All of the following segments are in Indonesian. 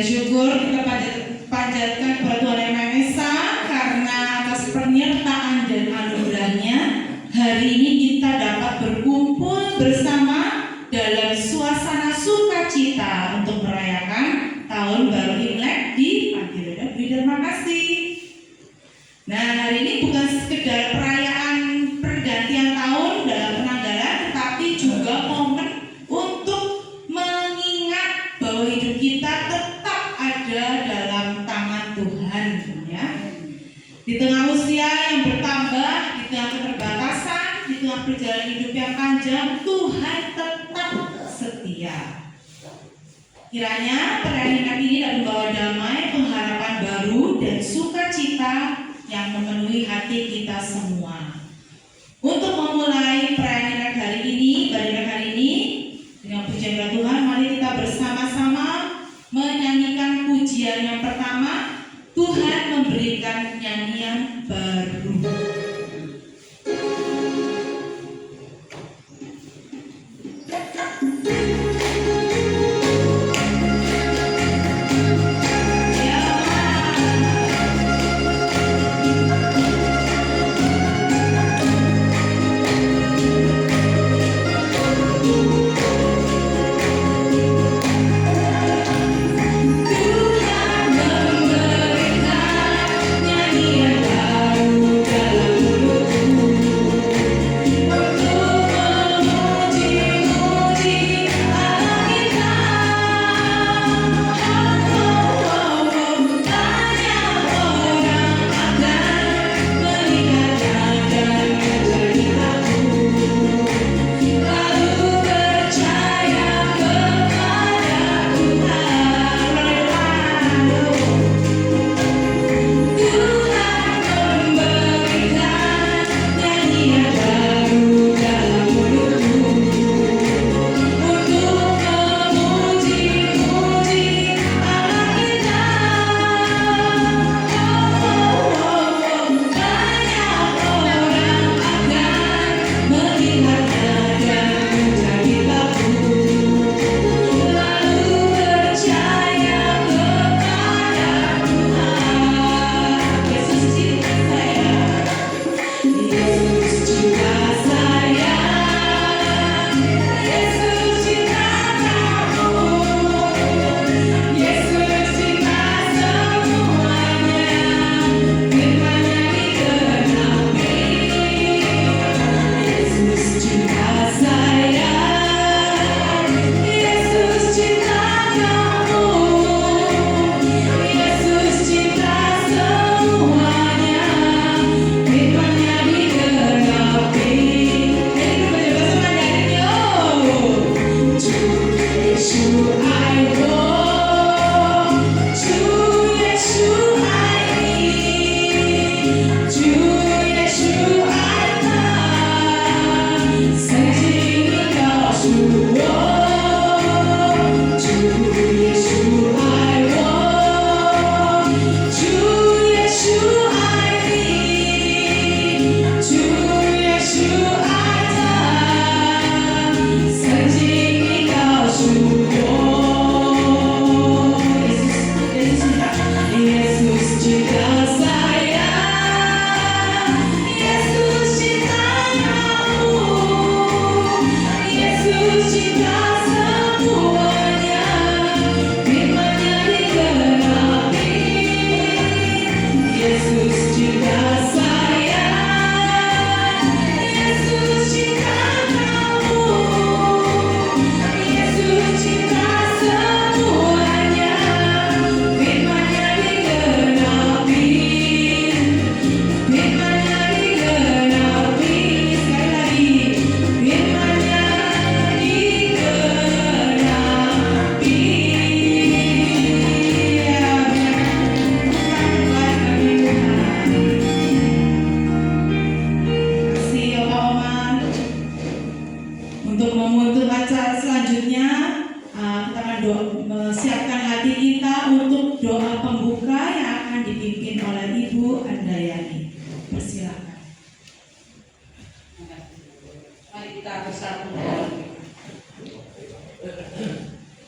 dan syukur kita panjatkan kepada Tuhan Yang Maha Esa karena atas penyertaan dan anugerahnya hari ini kita dapat berkumpul bersama dalam suasana sukacita untuk merayakan tahun baru Imlek di Panti Terima kasih. Nah, hari ini bukan sekedar perayaan pergantian tahun dalam penanggalan, tetapi juga momen untuk mengingat bahwa hidup kita tetap ada dalam tangan Tuhan, ya. Di tengah usia yang bertambah, di tengah keterbatasan, di tengah perjalanan hidup yang panjang, Tuhan tetap setia. Kiranya perayaan ini dapat membawa damai, pengharapan baru, dan sukacita yang memenuhi hati kita semua. Untuk memulai perayaan hari ini, dengan pujian kepada Tuhan, mari kita bersama-sama menyanyikan pujian yang pertama, Tuhan memberikan nyanyian baru.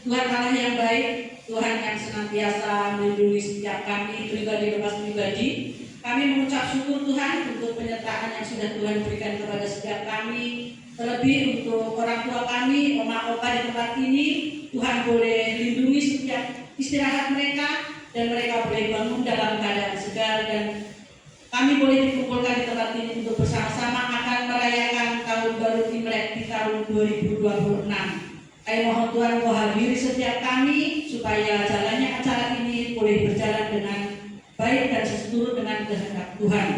Tuhan Allah yang baik, Tuhan yang senantiasa melindungi setiap kami pribadi lepas pribadi. Kami mengucap syukur Tuhan untuk penyertaan yang sudah Tuhan berikan kepada setiap kami. Terlebih untuk orang tua kami, oma opa di tempat ini, Tuhan boleh lindungi setiap istirahat mereka dan mereka boleh bangun dalam keadaan segar, dan kami boleh dikumpulkan di tempat ini untuk bersama-sama akan merayakan tahun baru Imlek di tahun 2026. Kami mohon Tuhan menghadiri setiap kami supaya jalannya acara ini boleh berjalan dengan baik dan seturut dengan kehendak Tuhan.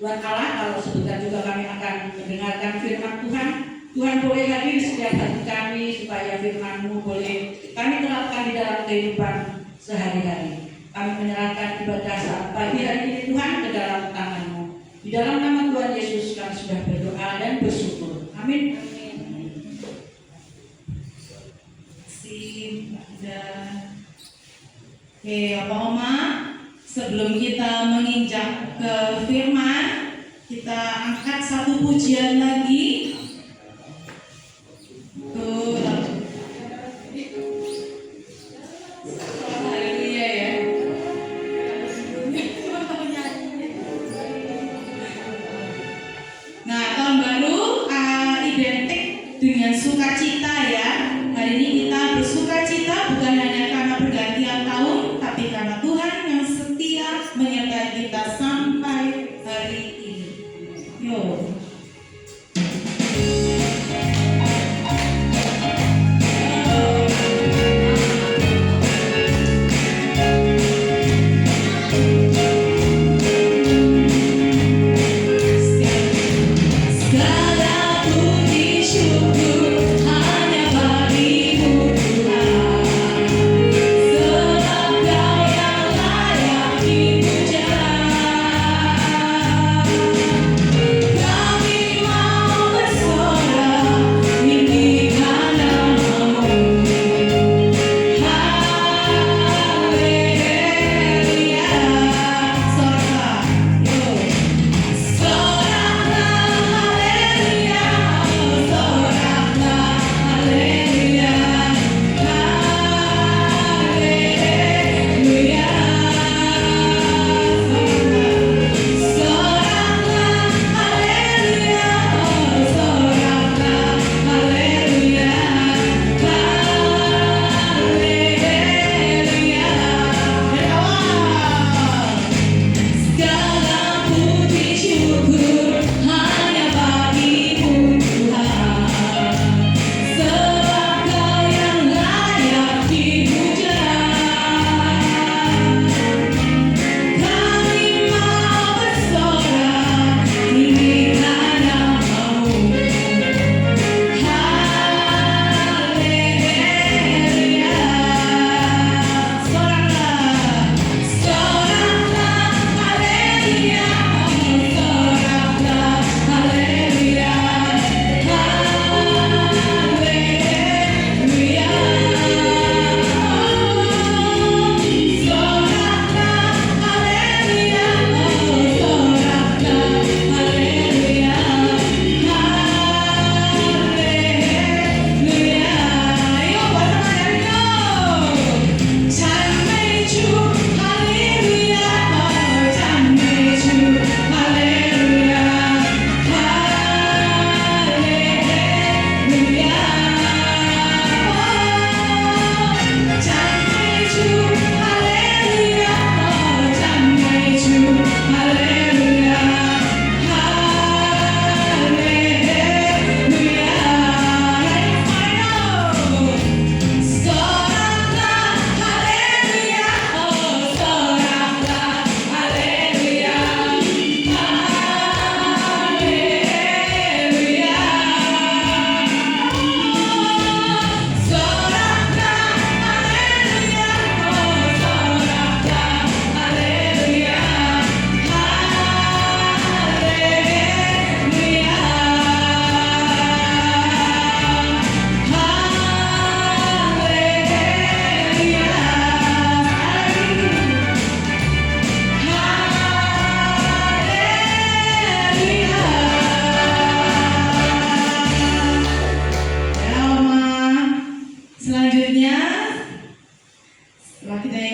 Tuhan Allah, kalau sebentar juga kami akan mendengarkan firman Tuhan. Tuhan boleh hadir di setiap hati kami supaya firman-Mu boleh kami terapkan di dalam kehidupan sehari-hari. Kami menyerahkan ibadah saat pagi hari ini Tuhan ke dalam tangan-Mu. Di dalam nama Tuhan Yesus kami sudah berdoa dan bersyukur. Amin. Oke, Oma, sebelum kita menginjak ke firman, kita angkat satu pujian lagi. Haleluya ya. Nah, tahun baru identik dengan sukacita ya. Hari ini kita bersuka cita bukan hanya karena pergantian tahun, tapi karena Tuhan yang setia menyertai kita sampai hari ini. Yo.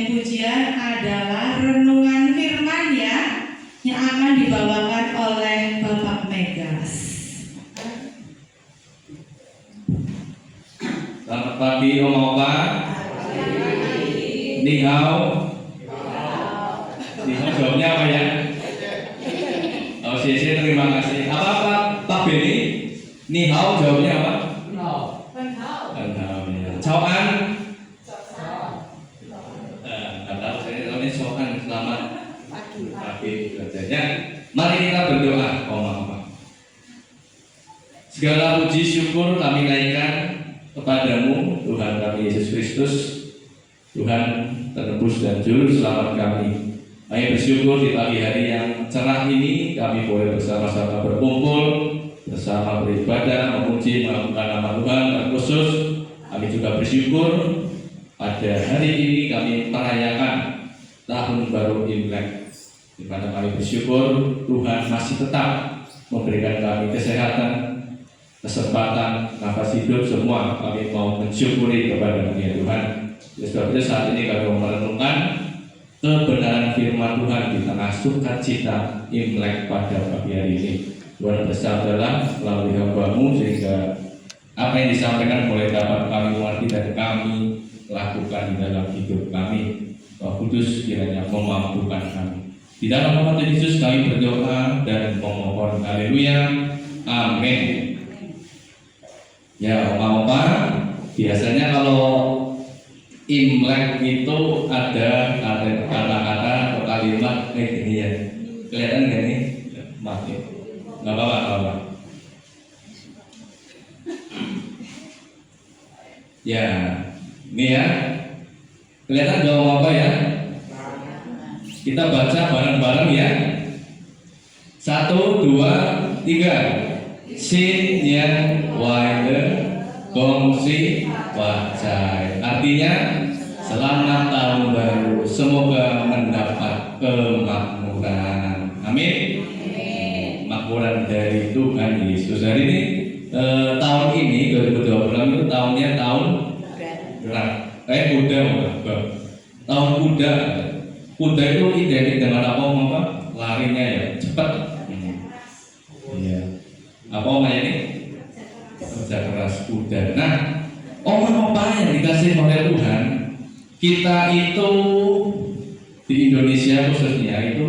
bagian pujian adalah renungan firman ya, yang akan dibawakan oleh Bapak Megas. Selamat pagi Om Opa. Ni hao. Ni hao jawabnya apa ya? Oh, CC terima kasih. Apa Pak Beni? Ni hao jawabnya apa? Ban hao ya. Coan. Nggak tahu saya namanya Coan. Selamat pagi kerjanya. Mari kita berdoa Om Opa. Segala puji syukur kami naikkan kepadamu Tuhan kami Yesus Kristus, Tuhan penebus dan juru selamat kami. Kami bersyukur di pagi hari yang cerah ini kami boleh bersama-sama berkumpul, bersama beribadah, memuji, melakukan nama Tuhan. Dan khusus kami juga bersyukur pada hari ini kami merayakan tahun baru Imlek, di mana kami bersyukur Tuhan masih tetap memberikan kami kesehatan, kesempatan, nafas hidup, semua kami mau mensyukuri kepada Tuhan. Oleh sebab itu saat ini kami mau merenungkan kebenaran firman Tuhan di tengah sukacita Imlek pada pagi hari ini. Tuhan bersabdalah melalui hamba-Mu sehingga apa yang disampaikan boleh dapat kami mengerti dan kami lakukan di dalam hidup kami. Roh Kudus kiranya memampukan kami. Di dalam nama Tuhan Yesus kami berdoa dan memohon. Haleluya. Amin. Ya, Opa-opa, biasanya kalau Imlek itu ada kata-kata atau kalimat kayak gini ya. Kelihatan nggak nih? Maaf ya. Nggak apa-apa. Ya, ini ya. Kelihatan nggak apa ya? Kita baca bareng-bareng ya. 1, 2, 3. Sin yang wae gongsi wajai. Artinya selamat tahun baru, semoga mendapat kemakmuran. Amin. Makmuran dari Tuhan Yesus. Hari ini tahun ini 2020 itu tahunnya tahun kuda. Tahun kuda. Kuda itu identik dengan apa? Larinya ya cepat. Iya. Apa namanya ini? Kerja keras kuda. Nah, opa yang dikasih oleh Tuhan, kita itu di Indonesia khususnya itu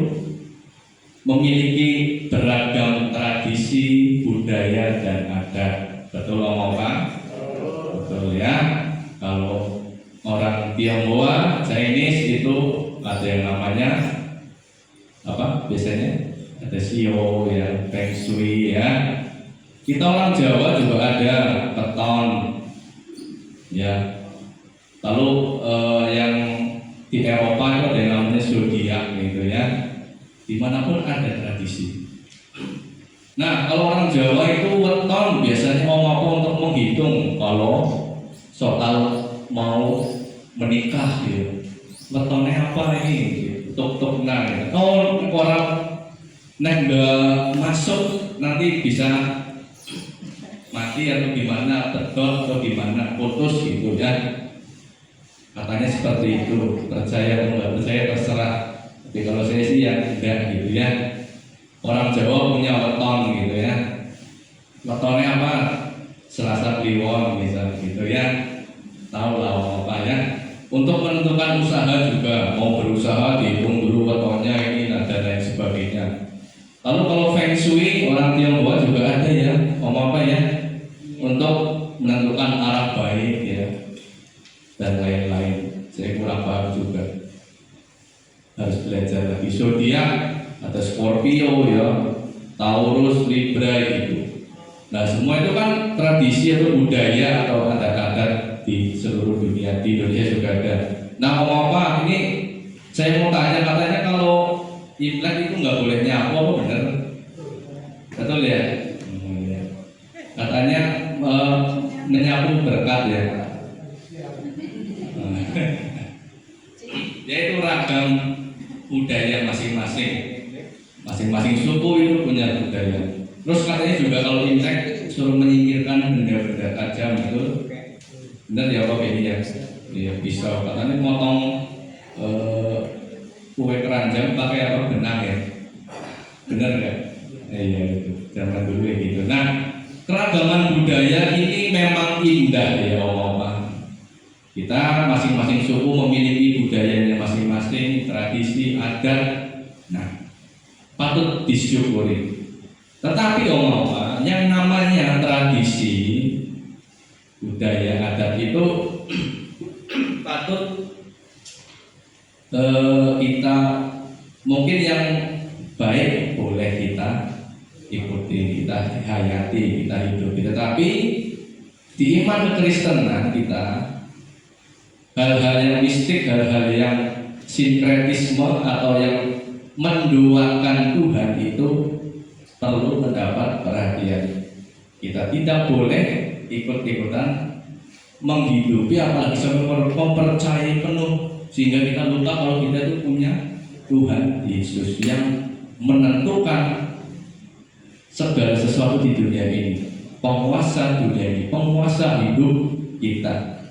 memiliki beragam tradisi, budaya dan adat. Betul opa? Betul ya. Kalau orang Tionghoa, Chinese itu ada yang namanya apa? Biasanya ada sio ya, feng shui ya. Kita orang Jawa juga ada keton, ya. Lalu yang di Eropa itu ada yang namanya zodiak gitu ya. Dimanapun ada tradisi. Nah, kalau orang Jawa itu weton biasanya mau apa untuk menghitung kalau soal mau menikah gitu. Wetonnya apa ini? Tuk-tuk nah. Gitu. Kalau orang nggak masuk nanti bisa mati atau gimana, tegak atau gimana, putus gitu ya. Katanya seperti itu. Percaya atau nggak percaya terserah. Tapi kalau saya sih ya tidak gitu ya. Orang Jawa punya weton gitu ya. Wetonnya apa? Selasa Kliwon misal gitu ya. Tahu lah apa ya. Untuk menentukan usaha juga, mau berusaha dihitung dulu wetonnya ini dan lain sebagainya. Lalu kalau feng shui orang Tionghoa juga ada ya, apa ya, untuk menentukan arah baik ya dan lain-lain. Saya kurang paham juga, harus belajar lagi. Zodiak ada Scorpio ya, Taurus, Libra gitu. Nah semua itu kan tradisi atau budaya atau adat-adat di seluruh dunia. Di Indonesia juga ada. Nah apa ini saya mau tanya, katanya kalau Imlek itu nggak boleh nyapu, apa benar? Betul ya? Katanya menyapu berkat ya. Ya itu ragam budaya masing-masing. Masing-masing suku itu punya budaya. Terus katanya juga kalau Imlek suruh menyingkirkan benda-benda tajam itu, benar ya Pak Beni ya? Iya pisau. Katanya motong kue keranjang pakai apa, benang ya, benar nggak? Iya itu zaman dulu ya gitu. Nah, keragaman budaya ini memang indah ya Oma. Kita masing-masing suku memiliki budayanya masing-masing, tradisi, adat. Nah, patut disyukuri. Tetapi Oma, yang namanya tradisi, budaya, adat itu patut kita mungkin yang baik boleh kita ikuti, kita hayati, kita hidupi. Tetapi di iman kekristenan kita, hal-hal yang mistik, hal-hal yang sinkretisme atau yang menduakan Tuhan itu perlu mendapat perhatian. Kita tidak boleh ikut-ikutan menghidupi, apalagi sampai mempercayai penuh sehingga kita lupa kalau kita itu punya Tuhan Yesus yang menentukan segala sesuatu di dunia ini, penguasa dunia ini, penguasa hidup kita.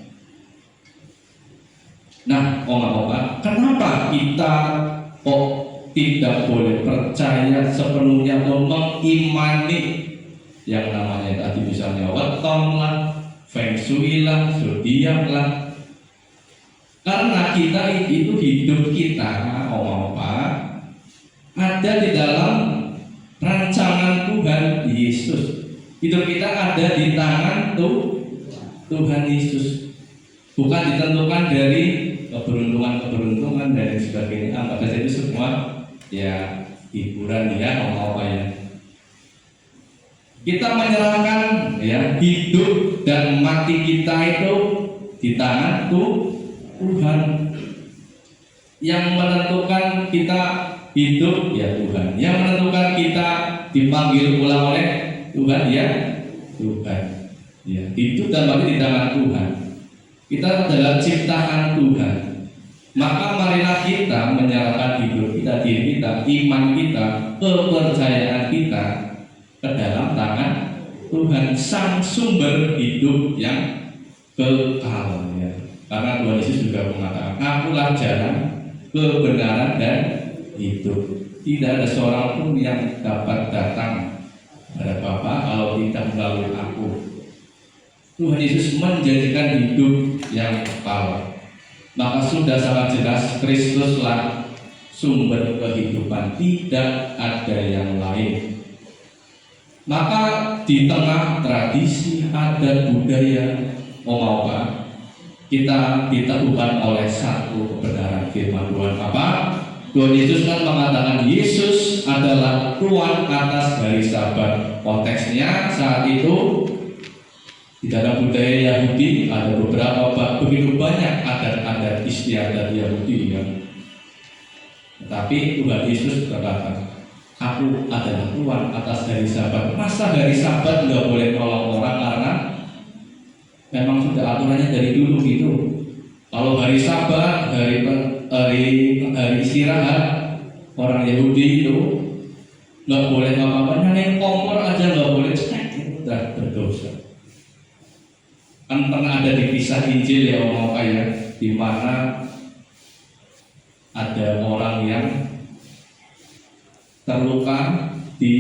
Nah, Oma, kenapa kita kok tidak boleh percaya sepenuhnya atau mengimani yang namanya tadi misalnya weton lah, feng shui lah, zodiak lah? Karena kita itu hidup kita, Oma, ada di dalam rancangan Tuhan Yesus. Hidup kita ada di tangan Tuhan Yesus, bukan ditentukan dari keberuntungan dan sebagainya. Anggap saja itu semua ya hiburan ya, Oma ya. Kita menyerahkan ya hidup dan mati kita itu di tangan Tuhan. Yang menentukan kita hidup ya Tuhan. Yang menentukan kita dipanggil pulang oleh Tuhan ya Tuhan. Ya, hidup dan mati di tangan Tuhan. Kita adalah ciptaan Tuhan. Maka marilah kita menyerahkan hidup kita, diri kita, iman kita, kepercayaan kita ke dalam tangan Tuhan, sang sumber hidup yang kekal ya. Karena Tuhan Yesus juga mengatakan, akulah jalan, kebenaran dan hidup. Tidak ada seorang pun yang dapat datang kepada Bapa kalau tidak melalui aku. Tuhan Yesus menjadikan hidup yang kekal. Maka sudah sangat jelas Kristuslah sumber kehidupan, tidak ada yang lain. Maka di tengah tradisi, adat, budaya, Oma, kita diteguhkan oleh satu kebenaran firman Tuhan. Apa? Tuhan Yesus kan mengatakan Yesus adalah Tuhan atas hari Sabat. Konteksnya saat itu di dalam budaya Yahudi ada begitu banyak adat-adat istiadat Yahudi ya. Tetapi Tuhan Yesus berkata, aku adalah Tuhan atas hari Sabat. Masa hari Sabat nggak boleh nolong orang karena memang sudah aturannya dari dulu gitu. Kalau hari Sabat, hari istirahat, orang Yahudi itu nggak boleh apa-apa, nyalain kompor aja nggak boleh, udah berdosa. Kan pernah ada di kisah Injil ya Oma ya, di mana ada orang yang terluka di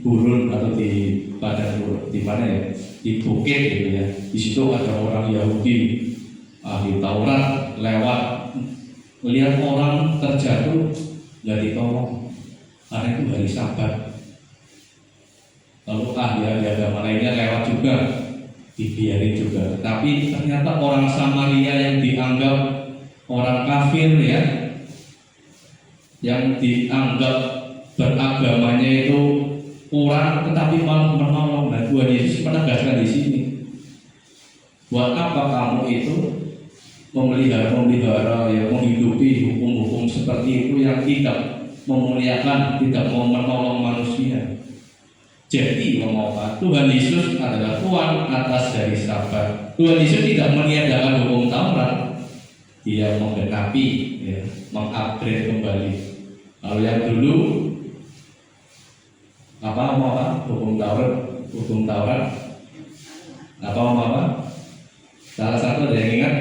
gurun atau di padang gurun, di mana ya, di bukit gitu ya. Di situ ada orang Yahudi ahli Taurat lewat, melihat orang terjatuh nggak ditolong karena itu hari Sabat. Lalu ahli agama lainnya lewat juga, dibiarin juga. Tapi ternyata orang Samaria yang dianggap orang kafir ya, yang dianggap beragamanya itu kurang, tetapi malah menolong. Nah, Tuhan Yesus menegaskan di sini, buat apa kamu itu memelihara ya, menghidupi hukum-hukum seperti itu yang tidak memuliakan, tidak mau menolong manusia. Jadi Tuhan Yesus adalah Tuhan atas hari Sabat. Tuhan Yesus tidak meniadakan hukum Taurat, Dia menggenapi ya, mengupgrade kembali. Kalau yang dulu hukum Taurat salah satu ada yang ingat?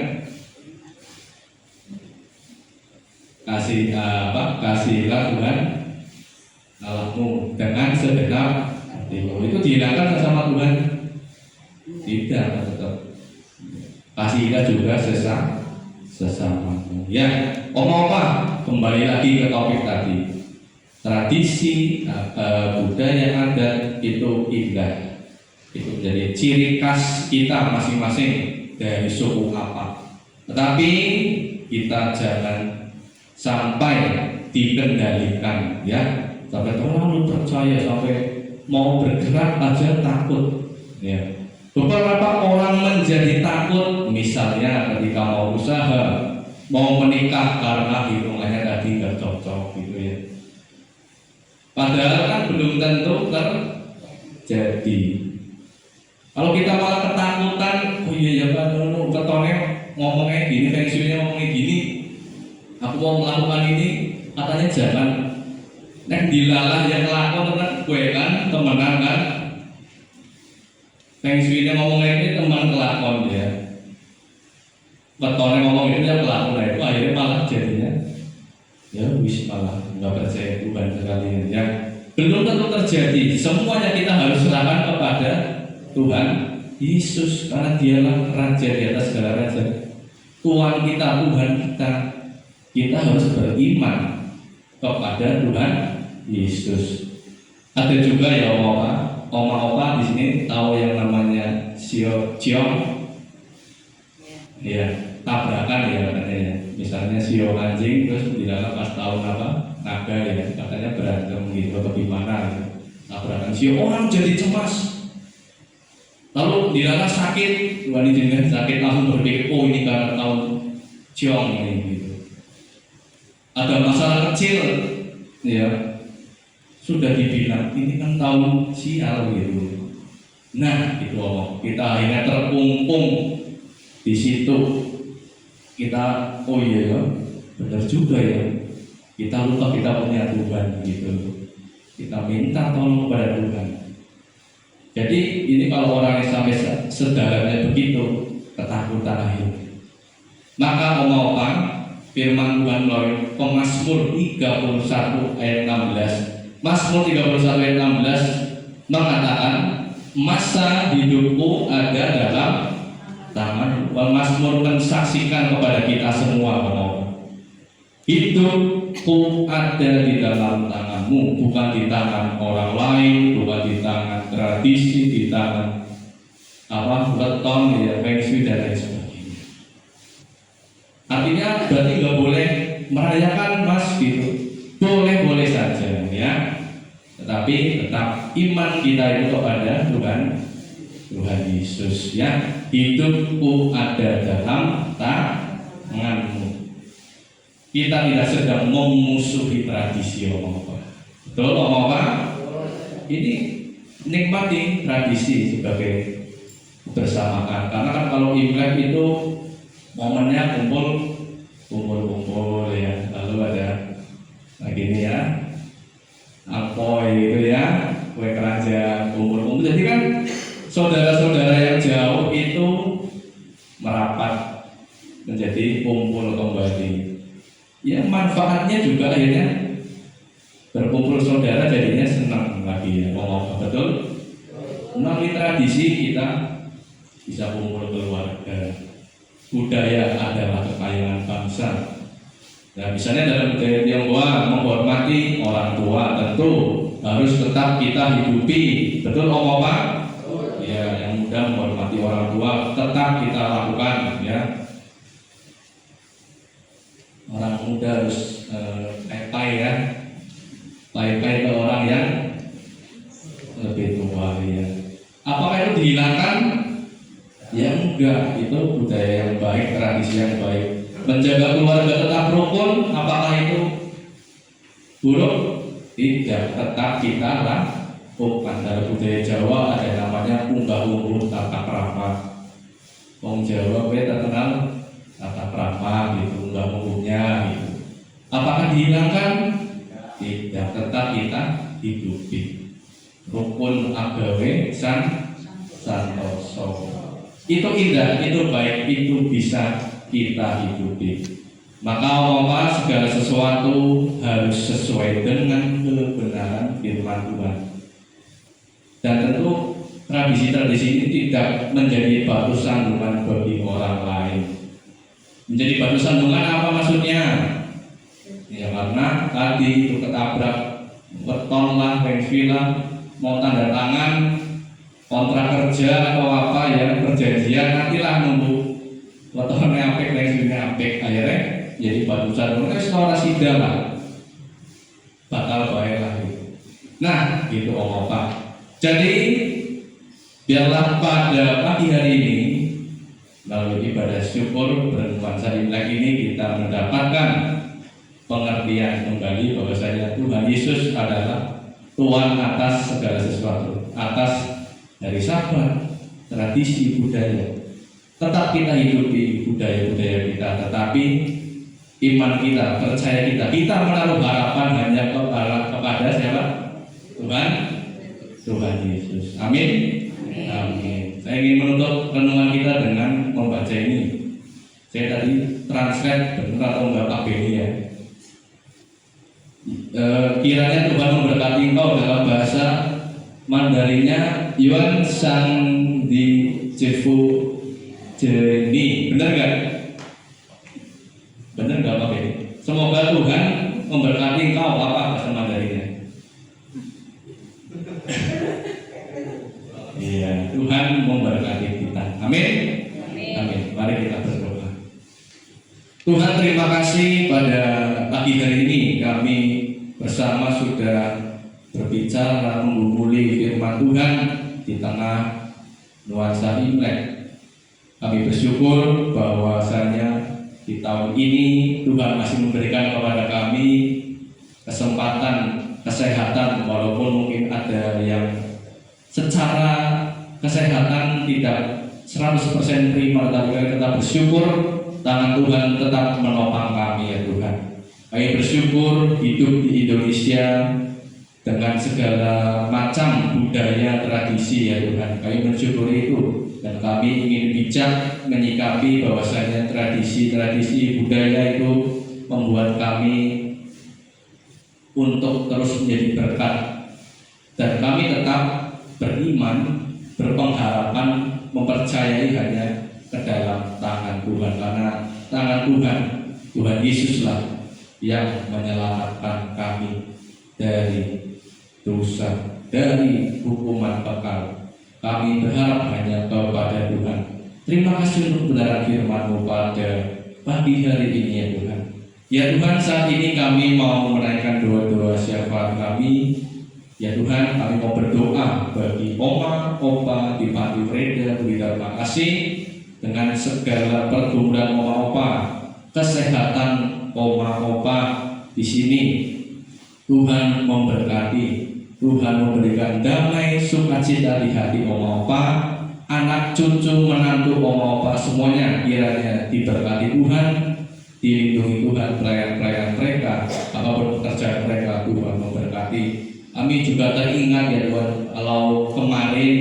kasihilah Tuhan Allahmu dengan segenap hatimu. Itu dihilangkan sama Tuhan? Tidak, tetap. Kasihilah juga sesamamu. Ya, apa? Kembali lagi ke topik tadi. Tradisi budaya adat itu indah. Itu menjadi ciri khas kita masing-masing dari suku apa. Tetapi kita jangan sampai dikendalikan, ya. Sampai terlalu percaya, sampai mau bergerak aja takut, ya. Beberapa orang menjadi takut, misalnya ketika mau usaha, mau menikah karena hitungannya tadi nggak cocok, gitu ya. Padahal kan belum tentu terjadi. Kalau kita malah ketakutan, oh iya ya Pak, ketone ngomongnya gini, feng shui-nya ngomongnya gini, aku mau melakukan ini, katanya jangan. Nek dilalah yang lakon tenan temenan kan. Feng shui-nya ngomongnya ini teman kelakon ya. Ketone ngomong ini dia kelakon, nah itu akhirnya malah jadinya ya wis malah nggak percaya Tuhan sekalian ya. Belum tentu terjadi. Semuanya kita harus serahkan kepada Tuhan Yesus, karena dialah Raja di atas segala raja, Tuhan kita, Tuhan kita. Kita harus beriman kepada Tuhan Yesus. Ada juga ya oma-oma di sini tahu yang namanya ciong, ya tabrakan ya katanya ya. Misalnya sio anjing terus di dalam pas tahun apa naga ya katanya berantem gitu atau gimana gitu. Tabrakan sio orang jadi cemas. Lalu di dalam sakit, Tuhan izinkan sakit langsung berpikir, oh ini karena tahun ciong ini gitu. Ada masalah kecil, ya sudah dibilang ini kan tahun sial gitu. Nah itu kita akhirnya terkungkung di situ. Kita oh iya ya, benar juga ya. Kita lupa kita punya Tuhan gitu. Kita minta tolong kepada Tuhan. Jadi ini kalau orang yang sampai sedalamnya begitu, ketakutan akhirnya. Maka omong-omong firman Tuhan melalui Pemazmur 31 ayat 16. Mazmur 31 ayat 16 mengatakan, masa hidupku ada dalam tangan. Mazmur mensaksikan kepada kita semua bahwa hidupku ada di dalam tanganmu, bukan di tangan orang lain, bukan di tangan tradisi, di tangan weton ya, feng shui dan lain sebagainya. Artinya berarti nggak boleh merayakan mas gitu, boleh saja ya, tetapi tetap iman kita itu kepada Tuhan Yesus ya. Hidupku ada dalam tanganmu. Kita tidak sedang memusuhi tradisi apa. Betul apa? Ini nikmati tradisi sebagai bersamaan. Karena kan kalau Imlek itu momennya kumpul ya. Lalu ada gini ya, apoy gitu ya, kue keranjang, kumpul. Jadi kan saudara-saudara yang jauh itu merapat menjadi kumpul kembali. Ya manfaatnya juga akhirnya berkumpul saudara jadinya senang lagi ya. Ngomong betul. Melalui tradisi kita bisa kumpul keluarga. Budaya adalah kekayaan bangsa. Nah, misalnya dalam budaya Tionghoa menghormati orang tua tentu harus tetap kita hidupi. Betul Om Pak? Ya, yang muda menghormati orang tua tetap kita lakukan ya. Orang muda harus pai ya, pai ke orang yang lebih tua ya. Apakah itu dihilangkan? Ya enggak, itu budaya yang baik, tradisi yang baik. Menjaga keluarga tetap rukun, apakah itu buruk? Tidak, tetap kita lakukan. Dalam budaya Jawa ada namanya unggah-ungguh tata krama. Wong Jawa kita terkenal tata krama gitu, unggah-ungguhnya gitu. Apakah dihilangkan? Tidak, tetap kita hidupi. Rukun agawe santoso. Itu indah, itu baik, itu bisa kita hidupi. Maka apa segala sesuatu harus sesuai dengan kebenaran firman Tuhan. Dan tentu tradisi-tradisi ini tidak menjadi batu sandungan bagi orang lain. Menjadi batu sandungan apa maksudnya? Ya karena tadi itu ketabrak beton lah, pensil lah, mau tanda tangan kontrak kerja atau apa ya, perjanjian, nantilah nunggu betonnya apik, pensilnya apik, akhirnya jadi batu sandungan. Sekolah sida lah, bakal baik lah gitu. Nah gitu Om Opa. Jadi biarlah pada pagi hari ini melalui ibadah syukur bernuansa Imlek ini kita mendapatkan pengertian kembali bahwasanya Tuhan Yesus adalah Tuhan atas segala sesuatu, atas dari sahabat, tradisi, budaya. Tetap kita hidup di budaya-budaya kita, tetapi iman kita, percaya kita menaruh harapan hanya kepada siapa? Tuhan Yesus. Amin. Amin. Saya ingin menutup renungan kita dengan membaca ini. Saya tadi translate benar atau enggak Pak Beni ya. Kiranya Tuhan memberkati engkau dalam bahasa Mandarinnya Yuan Sang Di Jefu Jeni. Benar nggak? Benar nggak Pak Beni? Semoga Tuhan memberkati engkau. Apa bahasa Mandarinnya? Iya, Tuhan memberkati kita. Amin. Amin. Mari kita berdoa. Tuhan, terima kasih pada pagi hari ini kami bersama sudah berbicara menggumuli firman Tuhan di tengah nuansa Imlek. Kami bersyukur bahwasanya di tahun ini Tuhan masih memberikan kepada kami kesempatan kesehatan, walaupun mungkin ada yang secara kesehatan tidak 100% prima, tapi kita bersyukur tangan Tuhan tetap menopang kami ya Tuhan. Kami bersyukur hidup di Indonesia dengan segala macam budaya tradisi ya Tuhan. Kami bersyukuri itu dan kami ingin bijak menyikapi bahwasanya tradisi-tradisi budaya itu membuat kami untuk terus menjadi berkat, dan kami tetap beriman, berpengharapan, mempercayai hanya ke dalam tangan Tuhan, karena tangan Tuhan Yesuslah yang menyelamatkan kami dari dosa, dari hukuman kekal. Kami berharap hanya kepada Tuhan. Terima kasih untuk kebenaran firman-Mu pada pagi hari ini ya Tuhan. Ya Tuhan, saat ini kami mau menaikkan doa-doa syafaat kami. Ya Tuhan, kami mau berdoa bagi Oma, Opa di Panti Freda. Terima kasih dengan segala pergumulan Oma, Opa, kesehatan Oma, Opa di sini. Tuhan memberkati, Tuhan memberikan damai, sukacita di hati Oma, Opa, anak, cucu, menantu Oma, Opa, semuanya kiranya diberkati Tuhan, dilindungi Tuhan, pelayan-pelayan mereka, apapun pekerjaan mereka, Tuhan memberkati. Kami juga teringat ya Tuhan, kalau kemarin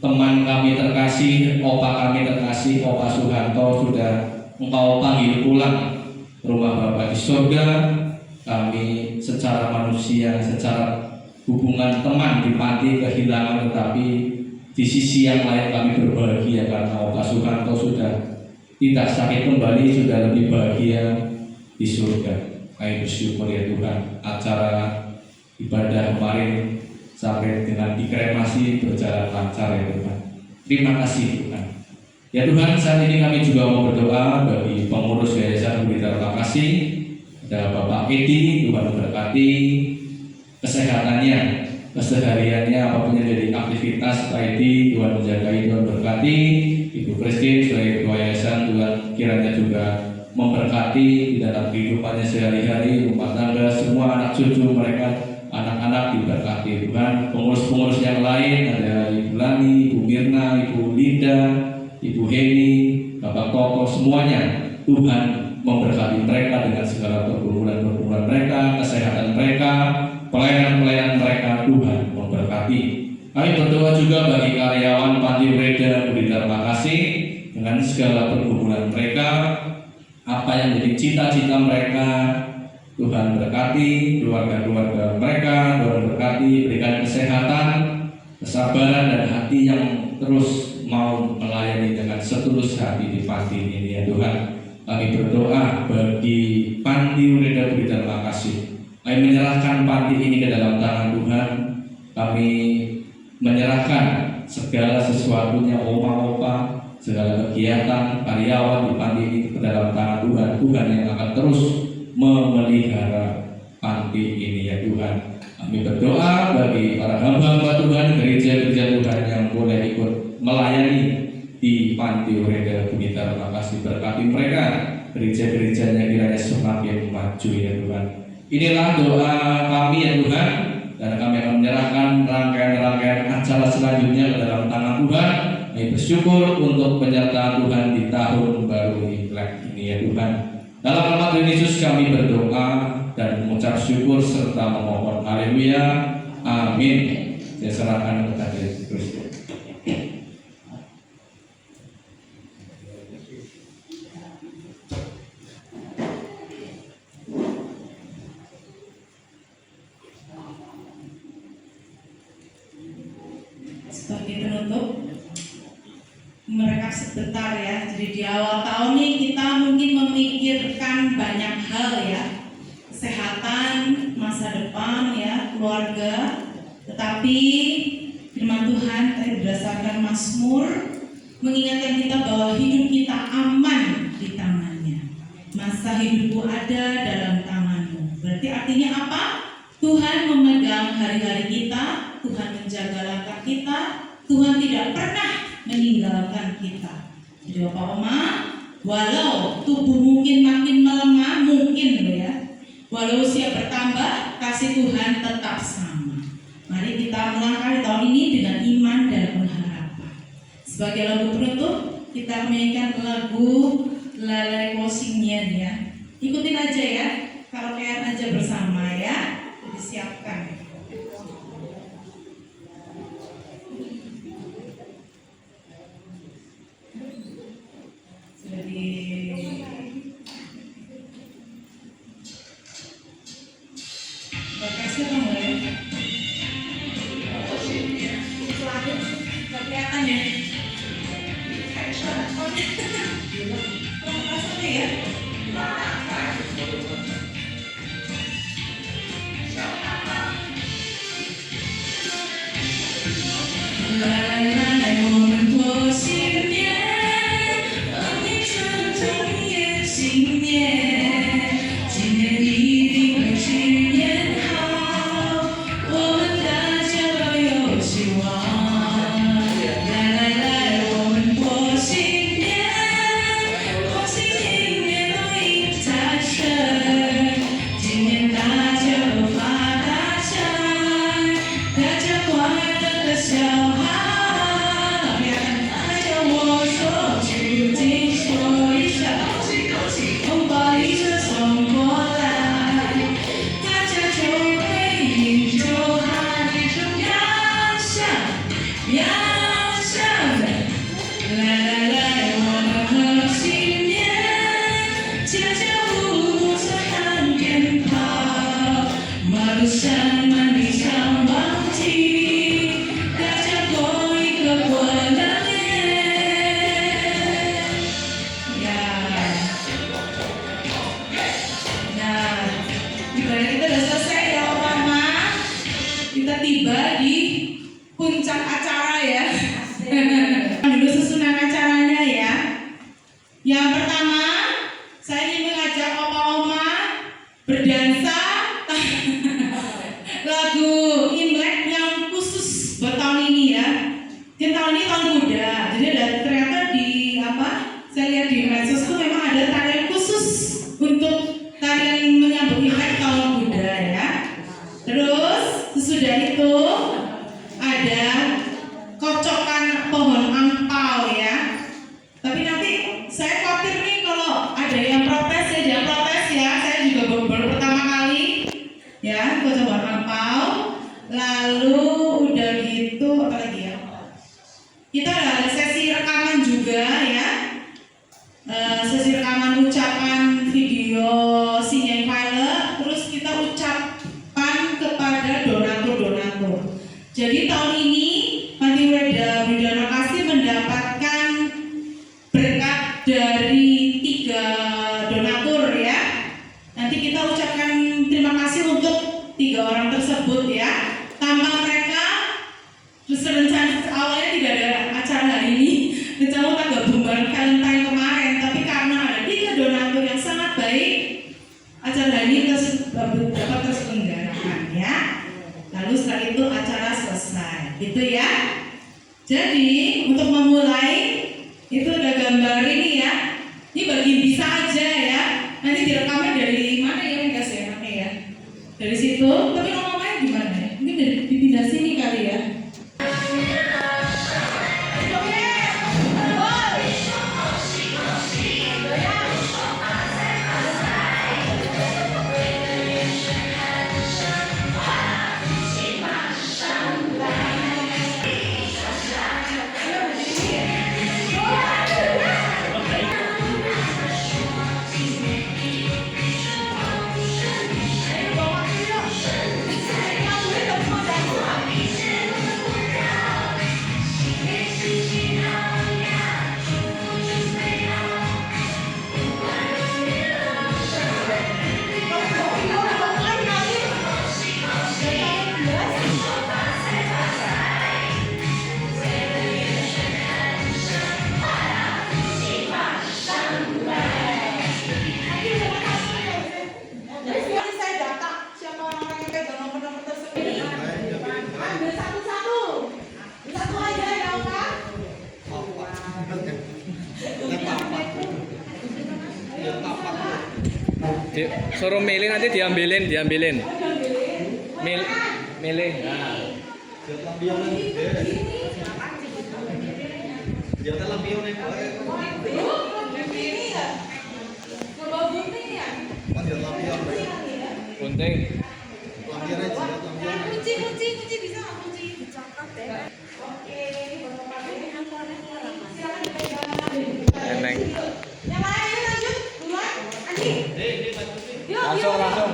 teman kami terkasih, Opa kami terkasih, Opa Suhanto sudah Engkau panggil pulang rumah Bapa di surga. Kami secara manusia, secara hubungan teman di panti kehilangan, tetapi di sisi yang lain kami berbahagia karena Opa Suhanto sudah tidak sakit kembali, sudah lebih bahagia di surga. Kami bersyukur ya Tuhan, acara ibadah kemarin sampai dengan dikremasi berjalan lancar ya Tuhan. Terima kasih Tuhan. Ya Tuhan, saat ini kami juga mau berdoa bagi pengurus Yayasan Budi Dharma Kasih. Ada Bapak Edi, Tuhan memberkati kesehatannya, kesehariannya, apapun yang jadi aktivitas Pak Edi, Tuhan menjagai, Tuhan berkati. Ibu Christine sebagai ketua yayasan, Tuhan kiranya juga memberkati di dalam kehidupannya sehari-hari, rumah tangga, semua anak cucu mereka, anak-anak diberkati Tuhan. Pengurus-pengurus yang lain ada Ibu Lani, Ibu Mirna, Ibu Linda, Ibu Heni, Bapak Koko, semuanya Tuhan memberkati mereka dengan segala pergumulan-pergumulan mereka, kesehatan mereka, pelayanan-pelayanan mereka, Tuhan memberkati. Kami berdoa juga bagi karyawan Panti Freda Budi Dharma Kasih dengan segala pergumulan mereka, apa yang menjadi cita-cita mereka. Tuhan berkati keluarga-keluarga mereka, Tuhan berkati, berikan kesehatan, kesabaran dan hati yang terus mau melayani dengan setulus hati di panti ini ya Tuhan. Kami berdoa bagi Panti Ureda Budi Dharma Kasih. Kami menyerahkan panti ini ke dalam tangan Tuhan. Kami menyerahkan segala sesuatunya, opa-opa, segala kegiatan karyawan di panti ini ke dalam tangan Tuhan. Tuhan yang akan terus memelihara panti ini ya Tuhan. Kami berdoa bagi para hamba-hamba Tuhan, gereja-gereja Tuhan yang boleh ikut melayani di Panti Ureda Budi Dharma Kasih. Berkati mereka, gereja-gerejanya kiranya semakin maju ya Tuhan. Inilah doa kami ya Tuhan, dan kami akan menyerahkan rangkaian-rangkaian acara selanjutnya ke dalam tangan Tuhan. Kami bersyukur untuk penyertaan Tuhan di tahun baru Imlek ini ya Tuhan. Dalam nama Tuhan Yesus kami berdoa dan mengucap syukur serta memohon haleluya, amin. Saya serahkan kepada Yesus Kristus. Sebagai penutup, merekap sebentar ya. Jadi di awal tahun ini kita mungkin memikirkan banyak hal ya, kesehatan, masa depan ya, keluarga. Tetapi firman Tuhan tadi berdasarkan Mazmur mengingatkan kita bahwa hidup kita aman di tangannya. Masa hidupku ada dalam tanganmu. Berarti artinya apa? Tuhan memegang hari-hari kita, Tuhan menjaga langkah kita, Tuhan tidak pernah meninggalkan kita. Jadi Bapak Oma, walau tubuh mungkin makin melemah, mungkin loh ya, walau usia bertambah, kasih Tuhan tetap sama. Mari kita melangkah di tahun ini dengan iman dan pengharapan. Sebagai lagu penutup, kita mainkan lagu Lalai Closing-nya ya. Ikutin aja ya, karaokean aja bersama ya. Disiapkan. Sudah di lokasi apa enggak ya? Kelihatan ya? Rasanya ya?来，我们妥协面，帮你撑着你的信念，今年一定会纪念好，我们大家都有希望。来，我们妥协面，我心今年都赢财神，今年大家都发大财，大家快乐的笑。Tiba di puncak acara ya. Dulu susunan acaranya ya. Yang pertama, saya ingin mengajak Opa-Oma berdansa lagu Imlek yang khusus buat tahun ini ya. Di tahun ini tahun kuda. Jadi ada ternyata di apa? Saya lihat di medsos itu memang ada tarian khusus untuk tarian menyambut Imlek tahun kuda ya. Terus sesudah itu ada kocokan pohon angpau ya. Tapi nanti saya khawatir nih kalau ada yang protes ya, jangan protes ya. Saya juga baru pertama kali ya kocokan angpau. Lalu udah gitu apa lagi ya? Kita ada sesi rekaman juga ya. Sesi rekaman ucapan ucapan video singing pilot, terus kita ucapkan kepada donatur-donatur. Jadi tahun ini Panti Widya Makasih mendapatkan berkat dari 3 donatur ya. Nanti kita ucapkan terima kasih untuk 3 orang tersebut ya. Tanpa mereka, terus rencana awalnya tidak ada acara hari ini, rencana tanggal bumbang Valentine kemarin, tapi karena ada 3 donatur yang sangat baik, acara hari ini dapat terselenggarakan ya. Lalu setelah itu acara selesai, gitu ya. Jadi untuk memulai itu ada gambar ini ya. Ini bagi bisa aja ya. Nanti direkamnya dari mana ya, enggak seenaknya ya. Dari situ, tapi ngomongnya gimana ya? Mungkin dari dipindah sini kali ya. Suruh milih nanti diambilin. Milih. Nah. Gunting. Kunci bisa nggak kunci? Oke. Eneng. Yang lain lanjut duluan. Andi. Yuk, Langsung.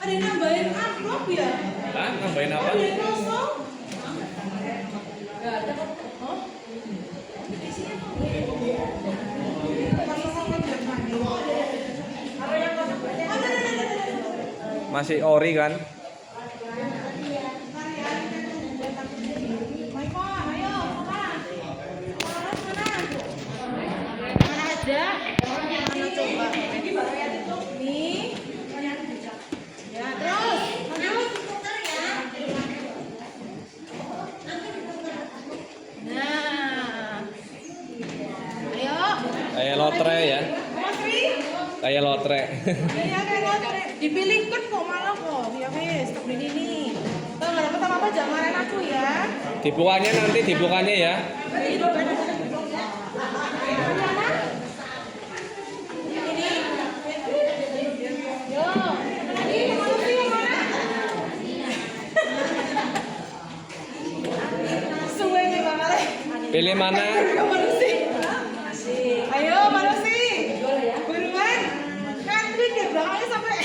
Ada nambahin amplop ya? Hah? Nambahin apa? Ada yang kosong? Masih ori kan? Kayak lotre ya? Kayak lotre. Iya kayak lotre. Dipilih kan kok malah kok. Ya wis, tak beli ini. Kalau nggak dapat apa-apa jangan marahin aku ya. Dibukannya nanti ya. Pilih mana? Ayo Manusi. Buruan. Kantri ke belakangnya sampai.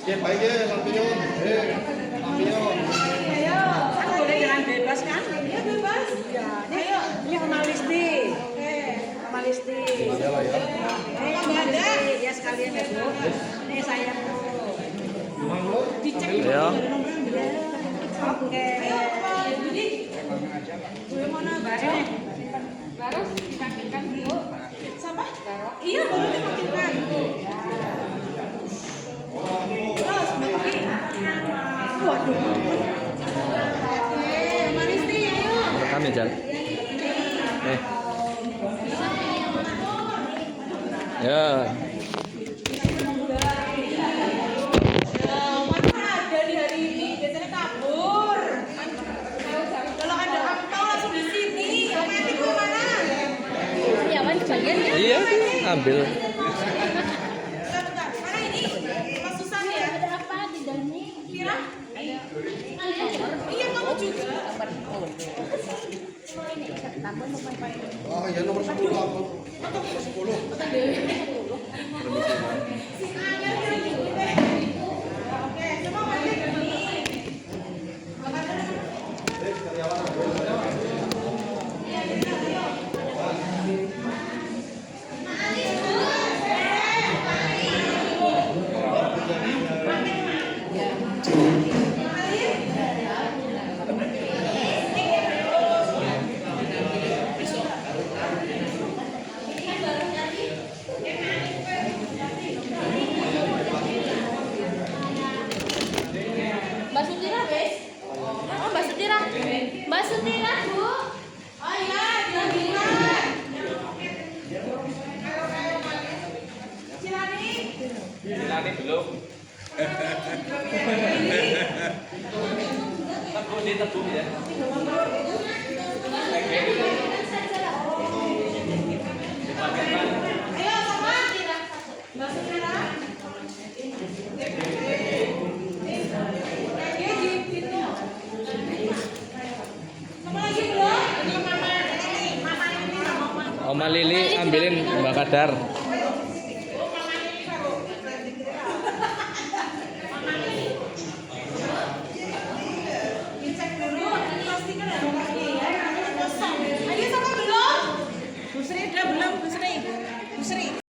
Ya baik ya, lampion. Lampion. Ayo. Aku boleh jalan bebas kan? Iya bebas. Ya, Ayo. ini sama Listi. Oke. Sama Listi. Iyalah ya. Ayo ada. Ya sekalian ya Bu. Ini saya Bu. Mang lo. Dicek. Ayo. Oke. Ayo. Gue mau nanya. Baru dipakai dulu. Siapa? Iya, baru dipakai. Terus, waduh. Manis nih, ayo. Rekam ya, Jal. Ya. Mana ada di hari ini? Biasanya kabur. Kalau ada angpau langsung di sini. Yang mati gue mana? Ya, Wan sebagian ya. Iya, ambil. Bentar, bentar. Mana ini? Mas Susan ya? Ada apa di dalamnya? Kira? Iya, kamu juga. Oh iya nomor 10 aku. Nomor 10. Oke, semua balik ke sini. Mbak Sutira, guys. Oh, Mbak Sutira. Mbak Sutira, Bu. Oh iya, bilang-bilang. Cilani. Nanti belum. Tebu di tebu ya. Ayo sama. Mbak Sutira. Dia di situ. Sama lagi belum? Ini mama. Ini mama ini sama mama. Oma Lili ambilin Mbak Kadar.